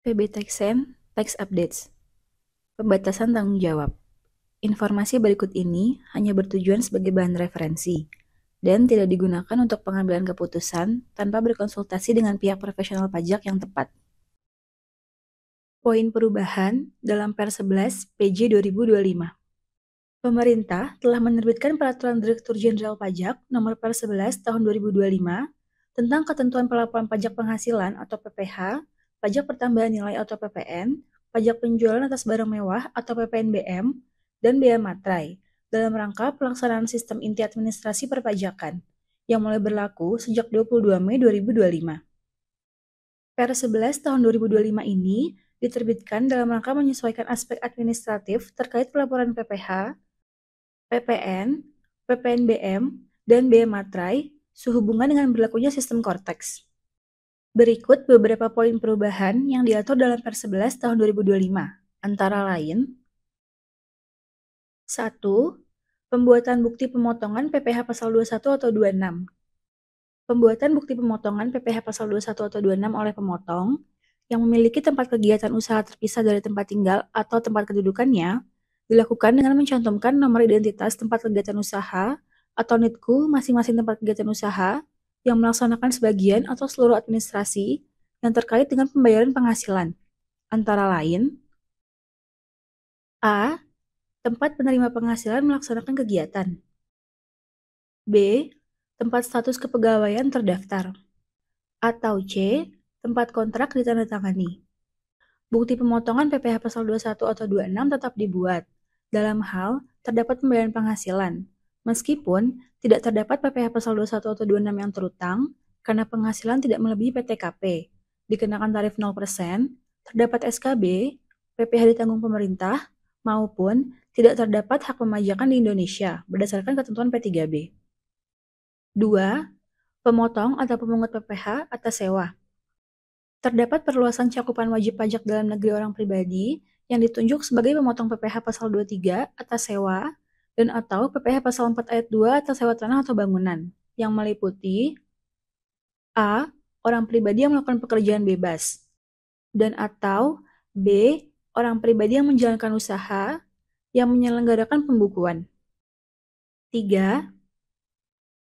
PB Taxen Tax Updates. Pembatasan tanggung jawab. Informasi berikut ini hanya bertujuan sebagai bahan referensi dan tidak digunakan untuk pengambilan keputusan tanpa berkonsultasi dengan pihak profesional pajak yang tepat. Poin perubahan dalam Per 11 PJ 2025. Pemerintah telah menerbitkan Peraturan Direktur Jenderal Pajak Nomor Per 11 Tahun 2025 tentang ketentuan pelaporan pajak penghasilan atau PPh, pajak pertambahan nilai atau PPN, pajak penjualan atas barang mewah atau PPNBM, dan bea materai dalam rangka pelaksanaan sistem inti administrasi perpajakan yang mulai berlaku sejak 22 Mei 2025. Per 11 tahun 2025 ini diterbitkan dalam rangka menyesuaikan aspek administratif terkait pelaporan PPh, PPN, PPNBM, dan bea materai sehubungan dengan berlakunya sistem Cortex. Berikut beberapa poin perubahan yang diatur dalam Per 11 tahun 2025, antara lain: 1. Pembuatan bukti pemotongan PPh pasal 21 atau 26. Pembuatan bukti pemotongan PPh pasal 21 atau 26 oleh pemotong yang memiliki tempat kegiatan usaha terpisah dari tempat tinggal atau tempat kedudukannya dilakukan dengan mencantumkan nomor identitas tempat kegiatan usaha atau NITKU masing-masing tempat kegiatan usaha yang melaksanakan sebagian atau seluruh administrasi yang terkait dengan pembayaran penghasilan, antara lain: A. Tempat penerima penghasilan melaksanakan kegiatan. B. Tempat status kepegawaian terdaftar. Atau C. Tempat kontrak ditandatangani. Bukti pemotongan PPh pasal 21 atau 26 tetap dibuat dalam hal terdapat pembayaran penghasilan, meskipun tidak terdapat PPh pasal 21 atau 26 yang terutang karena penghasilan tidak melebihi PTKP, dikenakan tarif 0%, terdapat SKB, PPh ditanggung pemerintah, maupun tidak terdapat hak pemajakan di Indonesia berdasarkan ketentuan P3B. 2. Pemotong atau pemungut PPh atas sewa. Terdapat perluasan cakupan wajib pajak dalam negeri orang pribadi yang ditunjuk sebagai pemotong PPh pasal 23 atas sewa dan atau PPh pasal 4 ayat 2 atas sewa tanah atau bangunan yang meliputi: A. Orang pribadi yang melakukan pekerjaan bebas, dan atau B. Orang pribadi yang menjalankan usaha yang menyelenggarakan pembukuan. 3.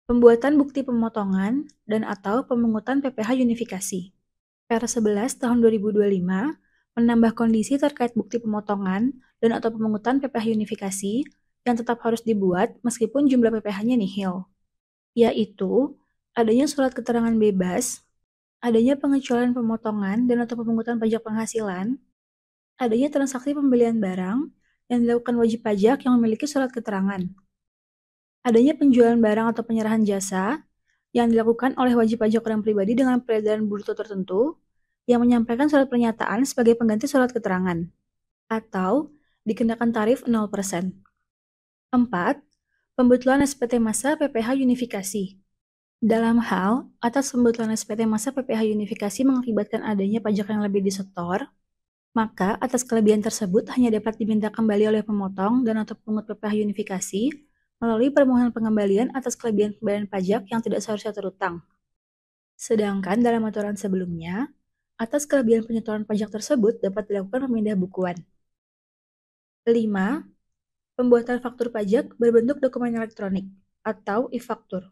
Pembuatan bukti pemotongan dan atau pemungutan PPh unifikasi. Per 11 tahun 2025 menambah kondisi terkait bukti pemotongan dan atau pemungutan PPh unifikasi yang tetap harus dibuat meskipun jumlah PPh-nya nihil, yaitu adanya surat keterangan bebas, adanya pengecualian pemotongan dan atau pemungutan pajak penghasilan, adanya transaksi pembelian barang yang dilakukan wajib pajak yang memiliki surat keterangan, adanya penjualan barang atau penyerahan jasa yang dilakukan oleh wajib pajak orang pribadi dengan peredaran bruto tertentu yang menyampaikan surat pernyataan sebagai pengganti surat keterangan, atau dikenakan tarif 0%. 4. Pembetulan SPT masa PPh unifikasi. Dalam hal atas pembetulan SPT masa PPh unifikasi mengakibatkan adanya pajak yang lebih disetor, maka atas kelebihan tersebut hanya dapat diminta kembali oleh pemotong dan atau pemungut PPh unifikasi melalui permohonan pengembalian atas kelebihan pembayaran pajak yang tidak seharusnya terutang. Sedangkan dalam aturan sebelumnya, atas kelebihan penyetoran pajak tersebut dapat dilakukan pemindah bukuan. 5. Pembuatan faktur pajak berbentuk dokumen elektronik atau e-faktur.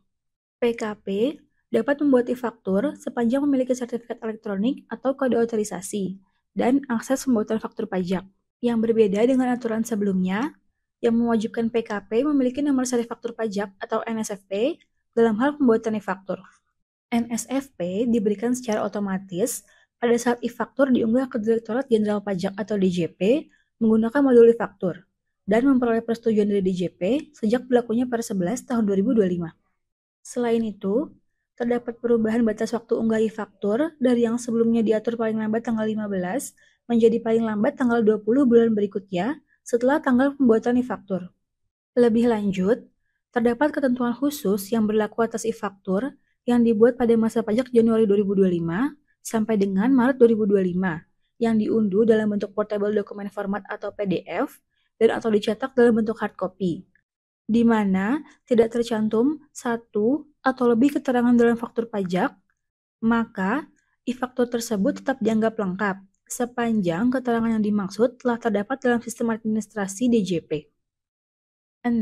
PKP dapat membuat e-faktur sepanjang memiliki sertifikat elektronik atau kode otorisasi dan akses pembuatan faktur pajak. Yang berbeda dengan aturan sebelumnya, yang mewajibkan PKP memiliki nomor seri faktur pajak atau NSFP dalam hal pembuatan e-faktur. NSFP diberikan secara otomatis pada saat e-faktur diunggah ke Direktorat Jenderal Pajak atau DJP menggunakan modul e-faktur dan memperoleh persetujuan dari DJP sejak berlakunya per 11 tahun 2025. Selain itu, terdapat perubahan batas waktu unggah e-faktur dari yang sebelumnya diatur paling lambat tanggal 15 menjadi paling lambat tanggal 20 bulan berikutnya setelah tanggal pembuatan e-faktur. Lebih lanjut, terdapat ketentuan khusus yang berlaku atas e-faktur yang dibuat pada masa pajak Januari 2025 sampai dengan Maret 2025 yang diunduh dalam bentuk portable dokumen format atau PDF dan atau dicetak dalam bentuk hard copy, di mana tidak tercantum satu atau lebih keterangan dalam faktur pajak, maka e-faktur tersebut tetap dianggap lengkap sepanjang keterangan yang dimaksud telah terdapat dalam sistem administrasi DJP. 6.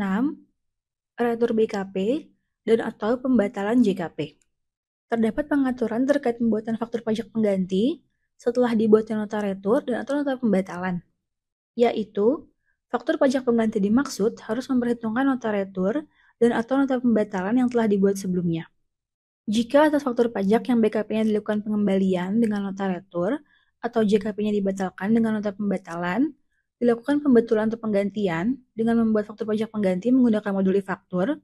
Retur BKP dan atau pembatalan JKP. Terdapat pengaturan terkait pembuatan faktur pajak pengganti setelah dibuatnya nota retur dan atau nota pembatalan, yaitu faktur pajak pengganti dimaksud harus memperhitungkan nota retur dan atau nota pembatalan yang telah dibuat sebelumnya. Jika atas faktur pajak yang BKP-nya dilakukan pengembalian dengan nota retur atau JKP-nya dibatalkan dengan nota pembatalan, dilakukan pembetulan atau penggantian dengan membuat faktur pajak pengganti menggunakan modul e-faktur,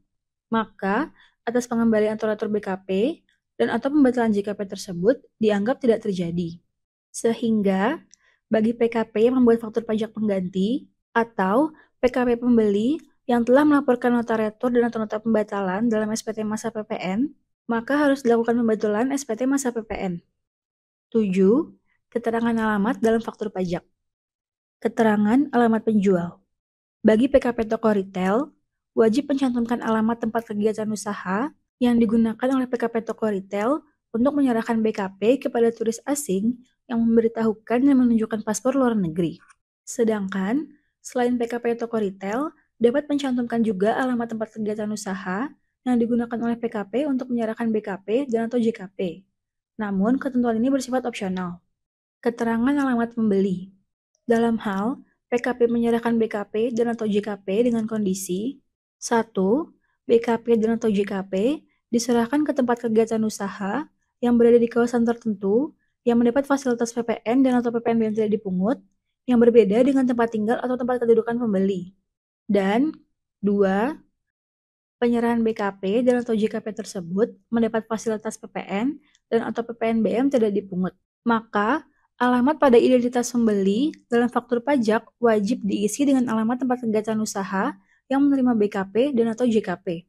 maka atas pengembalian atau retur BKP dan atau pembatalan JKP tersebut dianggap tidak terjadi. Sehingga, bagi PKP yang membuat faktur pajak pengganti atau PKP pembeli yang telah melaporkan nota retur dan atau nota pembatalan dalam SPT masa PPN, maka harus dilakukan pembetulan SPT masa PPN. 7. Keterangan alamat dalam faktur pajak. Keterangan alamat penjual. Bagi PKP toko retail, wajib mencantumkan alamat tempat kegiatan usaha yang digunakan oleh PKP toko retail untuk menyerahkan BKP kepada turis asing yang memberitahukan dan menunjukkan paspor luar negeri. Sedangkan, selain PKP toko retail, dapat mencantumkan juga alamat tempat kegiatan usaha yang digunakan oleh PKP untuk menyerahkan BKP dan atau JKP. Namun, ketentuan ini bersifat opsional. Keterangan alamat pembeli. Dalam hal PKP menyerahkan BKP dan atau JKP dengan kondisi 1. BKP dan atau JKP diserahkan ke tempat kegiatan usaha yang berada di kawasan tertentu yang mendapat fasilitas PPN dan atau PPNB yang tidak dipungut yang berbeda dengan tempat tinggal atau tempat kedudukan pembeli. Dan 2. Penyerahan BKP dan atau JKP tersebut mendapat fasilitas PPN dan atau PPNBM tidak dipungut. Maka, alamat pada identitas pembeli dalam faktur pajak wajib diisi dengan alamat tempat kegiatan usaha yang menerima BKP dan atau JKP.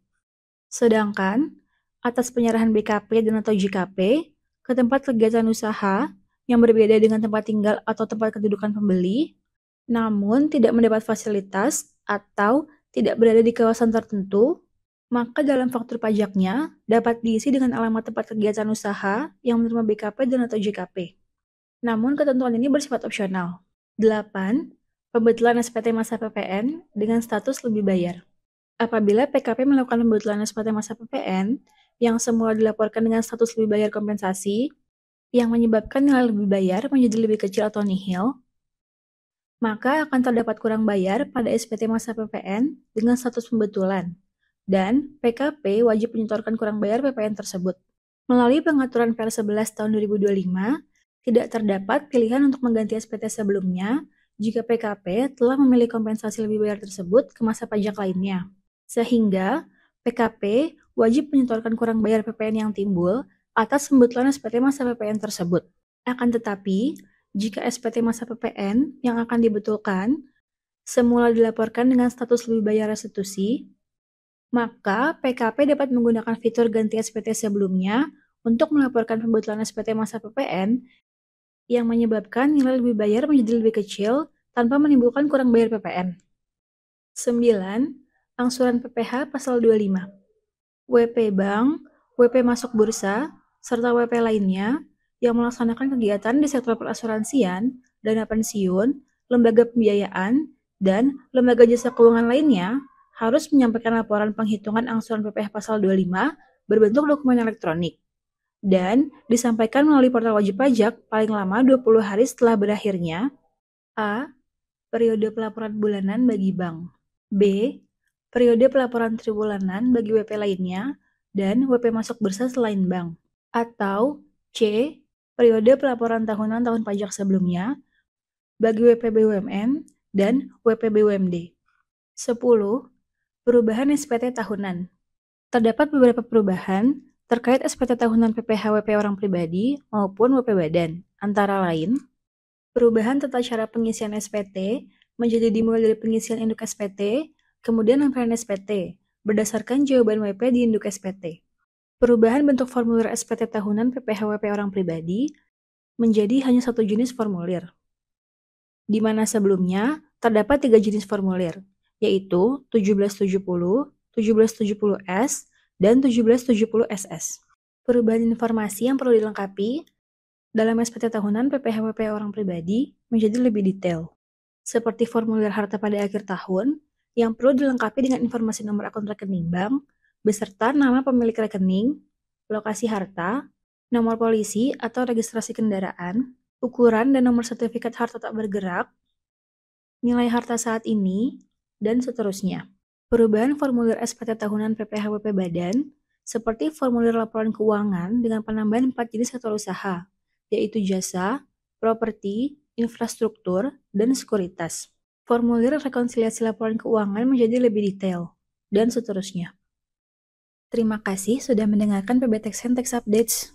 Sedangkan, atas penyerahan BKP dan atau JKP ke tempat kegiatan usaha yang berbeda dengan tempat tinggal atau tempat kedudukan pembeli, namun tidak mendapat fasilitas atau tidak berada di kawasan tertentu, maka dalam faktur pajaknya dapat diisi dengan alamat tempat kegiatan usaha yang menerima BKP dan atau JKP. Namun ketentuan ini bersifat opsional. 8. Pembetulan SPT masa PPN dengan status lebih bayar. Apabila PKP melakukan pembetulan SPT masa PPN yang semula dilaporkan dengan status lebih bayar kompensasi, yang menyebabkan nilai lebih bayar menjadi lebih kecil atau nihil, maka akan terdapat kurang bayar pada SPT masa PPN dengan status pembetulan, dan PKP wajib menyetorkan kurang bayar PPN tersebut. Melalui pengaturan Per 11 tahun 2025, tidak terdapat pilihan untuk mengganti SPT sebelumnya jika PKP telah memilih kompensasi lebih bayar tersebut ke masa pajak lainnya. Sehingga, PKP wajib menyetorkan kurang bayar PPN yang timbul atas pembetulan SPT masa PPN tersebut. Akan tetapi, jika SPT masa PPN yang akan dibetulkan semula dilaporkan dengan status lebih bayar restitusi, maka PKP dapat menggunakan fitur ganti SPT sebelumnya untuk melaporkan pembetulan SPT masa PPN yang menyebabkan nilai lebih bayar menjadi lebih kecil tanpa menimbulkan kurang bayar PPN. 9. Angsuran PPh Pasal 25. WP Bank, WP Masuk Bursa, serta WP lainnya yang melaksanakan kegiatan di sektor perasuransian, dana pensiun, lembaga pembiayaan, dan lembaga jasa keuangan lainnya harus menyampaikan laporan penghitungan angsuran PPh Pasal 25 berbentuk dokumen elektronik dan disampaikan melalui portal wajib pajak paling lama 20 hari setelah berakhirnya A. Periode pelaporan bulanan bagi bank, B. Periode pelaporan tribulanan bagi WP lainnya dan WP masuk bursa selain bank, atau C. Periode pelaporan tahunan tahun pajak sebelumnya bagi WP BUMN dan WP BUMD. 10. Perubahan SPT tahunan. Terdapat beberapa perubahan terkait SPT tahunan PPh WP orang pribadi maupun WP badan, antara lain perubahan tata cara pengisian SPT menjadi dimulai dari pengisian induk SPT, kemudian lampiran SPT, berdasarkan jawaban WP di induk SPT. Perubahan bentuk formulir SPT tahunan PPh WP orang pribadi menjadi hanya satu jenis formulir, di mana sebelumnya terdapat 3 jenis formulir, yaitu 1770, 1770S, dan 1770SS. Perubahan informasi yang perlu dilengkapi Dalam SPT tahunan, PPh-PP orang pribadi menjadi lebih detail, seperti formulir harta pada akhir tahun yang perlu dilengkapi dengan informasi nomor akun rekening bank, beserta nama pemilik rekening, lokasi harta, nomor polisi atau registrasi kendaraan, ukuran dan nomor sertifikat harta tak bergerak, nilai harta saat ini, dan seterusnya. Perubahan formulir SPT tahunan PPh-PP Badan, seperti formulir laporan keuangan dengan penambahan 4 jenis sektor usaha, yaitu jasa, properti, infrastruktur, dan sekuritas. Formulir rekonsiliasi laporan keuangan menjadi lebih detail, dan seterusnya. Terima kasih sudah mendengarkan PB Tax and Tax Updates.